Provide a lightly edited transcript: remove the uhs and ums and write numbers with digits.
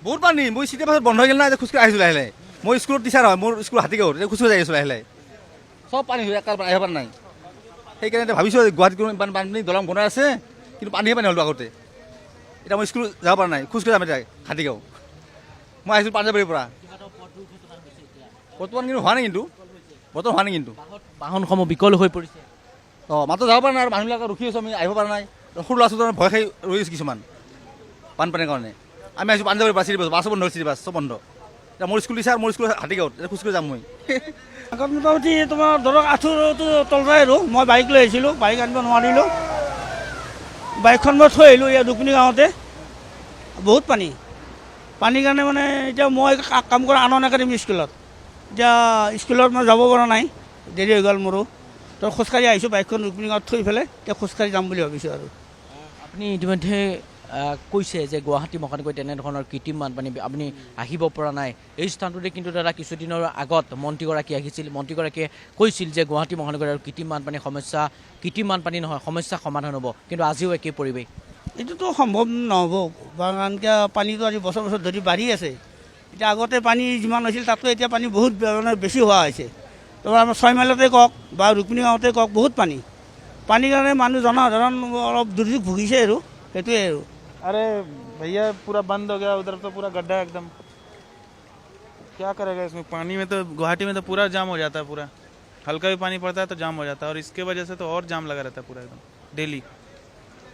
বহুত পানী মই চিটি বাছত বন্ধ হৈ গ'ল না খোজকাঢ়ি আহিছোঁ লাহে লাহে মই স্কুলৰ টিচাৰ হয় মোৰ স্কুল হাতীগাঁৱত খোজকাঢ়ি যাই আছোঁ লাহে লাহে চব পানী হৈ একাল আহিব পৰা নাই সেইকাৰণে ভাবিছোঁ গুৱাহাটীত কোনো বানপানী দলং বনাই আছে কিন্তু পানীহে পানী হ'লো আগতে এতিয়া মই স্কুল যাব পৰা নাই খোজকাঢ়ি যাম এতিয়া হাতীগাঁও মই আহিছোঁ পাঞ্জাবাৰীৰ পৰা বৰ্তমান কিন্তু হোৱা নাই কিন্তু বাহনসমূহ বিকল হৈ পৰিছে। অঁ মাত্ৰ যাব পৰা নাই আৰু মানুহবিলাক ৰখি আছোঁ আমি আহিব পৰা নাই সৰু ল'ৰা ছোৱালী ভয় খাই ৰৈ আছোঁ কিছুমান বানপানীৰ কাৰণে আমি আহিছোঁ পাঞ্জাবাৰীৰ পৰা চিটি বাছ বাছো বন্ধ হ'ল চিটি বাছ চব বন্ধ এতিয়া মোৰ স্কুল টিচাৰ মোৰ স্কুল হাতীগাঁৱত এতিয়া খোজকাঢ়ি যাম মই আগত মোটামুটি তোমাৰ ধৰক আঁঠুৰটো তলৰাই আৰু মই বাইক লৈ আহিছিলোঁ বাইক আনিব নোৱাৰিলোঁ বাইকখন মই থৈ আহিলোঁ ইয়াত ৰুক্মিণী গাঁৱতে বহুত পানীৰ কাৰণে মানে এতিয়া মই কাম কৰা আনন্দ একাডেমী স্কুলত এতিয়া স্কুলত মই যাব পৰা নাই দেৰি হৈ গ'ল মোৰো তো খোজকাঢ়ি আহিছোঁ বাইকখন ৰুক্মিণী গাঁৱত থৈ পেলাই এতিয়া খোজকাঢ়ি যাম বুলি ভাবিছোঁ আৰু আপুনি ইতিমধ্যে কৈছে যে গুৱাহাটী মহানগৰীত তেনেধৰণৰ কৃত্ৰিম বানপানী আপুনি আহিব পৰা নাই এই স্থানটোতে কিন্তু দাদা কিছুদিনৰ আগত মন্ত্ৰীগৰাকী আহিছিল মন্ত্ৰীগৰাকীয়ে কৈছিল যে গুৱাহাটী মহানগৰীৰ আৰু কৃত্ৰিম বানপানীৰ সমস্যা কৃত্ৰিম বানপানী নহয় সমস্যা সমাধান হ'ব কিন্তু আজিও একেই পৰিৱেশ এইটোতো সম্ভৱ নহ'ব কাৰণ কিয় পানীটো আজি বছৰ বছৰ ধৰি বাঢ়ি আছে এতিয়া আগতে পানী যিমান হৈছিল তাতকৈ এতিয়া পানী বহুত মানে বেছি হোৱা হৈছে তোমাৰ আমাৰ 6 মাইলতে কওক বা ৰুক্মিণী গাঁৱতে কওক বহুত পানীৰ কাৰণে মানুহ জনসাধাৰণ অলপ দুৰ্যোগ ভুগিছে আৰু সেইটোৱে আৰু अरे भैया पूरा बंद हो गया उधर तो पूरा गड्ढा एकदम क्या करेगा इसमें पानी में तो गुवाहाटी में तो पूरा जाम हो जाता है पूरा हल्का भी पानी पड़ता है तो जाम हो जाता है और इसके वजह से तो और जाम लगा रहता है पूरा एकदम डेली